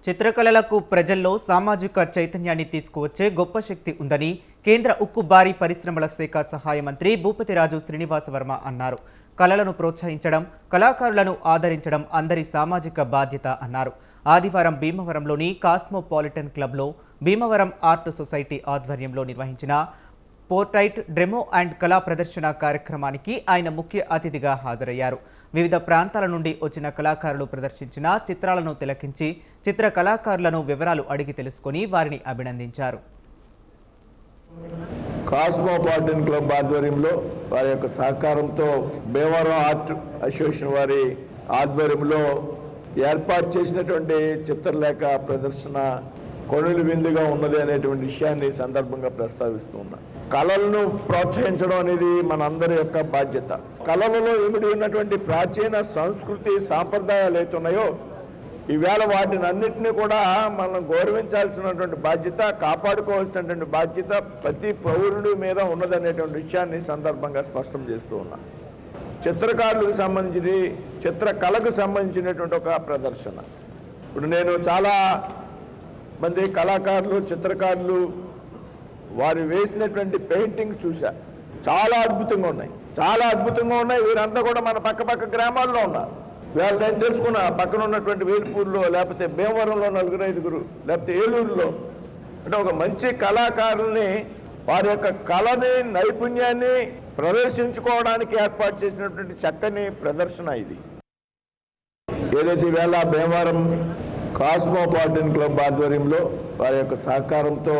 చిత్రకళలకు ప్రజల్లో సామాజిక చైతన్యాన్ని తీసుకువచ్చే గొప్ప శక్తి ఉందని కేంద్ర ఉక్కు భారీ పరిశ్రమల శాఖ సహాయ మంత్రి భూపతిరాజు శ్రీనివాస వర్మ అన్నారు. కళలను ప్రోత్సహించడం, కళాకారులను ఆదరించడం అందరి సామాజిక బాధ్యత అన్నారు. ఆదివారం భీమవరంలోని కాస్మోపాలిటన్ క్లబ్లో భీమవరం ఆర్ట్ సొసైటీ ఆధ్వర్యంలో నిర్వహించిన పోర్ట్రైట్ డెమో అండ్ కళా ప్రదర్శన కార్యక్రమానికి ఆయన ముఖ్య అతిథిగా హాజరయ్యారు. వివిధ ప్రాంతాల నుండి వచ్చిన కళాకారులు ప్రదర్శించిన చిత్రాలను తిలకించి చిత్ర కళాకారులను వివరాలు అడిగి తెలుసుకొని వారిని అభినందించారు. కాస్మోపాలిటన్ క్లబ్ ఆధ్వర్యంలో వారి యొక్క సహకారంతో భీమవరం ఆర్ట్ అసోసియేషన్ వారి ఆధ్వర్యంలో ఏర్పాటు చేసినటువంటి చిత్రలేఖ ప్రదర్శన కొనులు విందుగా ఉన్నది అనేటువంటి విషయాన్ని సందర్భంగా ప్రస్తావిస్తూ ఉన్నా. కళలను ప్రోత్సహించడం అనేది మనందరి యొక్క బాధ్యత. కళలలో ఇమిడి ఉన్నటువంటి ప్రాచీన సంస్కృతి సాంప్రదాయాలు ఏతున్నాయో ఈవేళ వాటిని అన్నింటినీ కూడా మనం గౌరవించాల్సినటువంటి బాధ్యత, కాపాడుకోవాల్సినటువంటి బాధ్యత ప్రతి పౌరుడి మీద ఉన్నదనేటువంటి విషయాన్ని సందర్భంగా స్పష్టం చేస్తూ ఉన్నా. చిత్రకారులకు సంబంధించి చిత్రకళకు సంబంధించినటువంటి ఒక ప్రదర్శన. ఇప్పుడు నేను చాలా మంది కళాకారులు, చిత్రకారులు వారు వేసినటువంటి పెయింటింగ్ చూశా. చాలా అద్భుతంగా ఉన్నాయి. వీరంతా కూడా మన పక్క గ్రామాల్లో ఉన్నారు. వీళ్ళు నేను తెలుసుకున్నా, పక్కన ఉన్నటువంటి వేల్పూర్లో, లేకపోతే భీమవరంలో 4-5, లేకపోతే ఏలూరులో. అంటే ఒక మంచి కళాకారుల్ని వారి యొక్క కళని, నైపుణ్యాన్ని ప్రదర్శించుకోవడానికి ఏర్పాటు చేసినటువంటి చక్కని ప్రదర్శన ఇది. ఏదైతే ఈవేళ భీమవరం కాస్మోపాలిటన్ క్లబ్ ఆధ్వర్యంలో వారి యొక్క సహకారంతో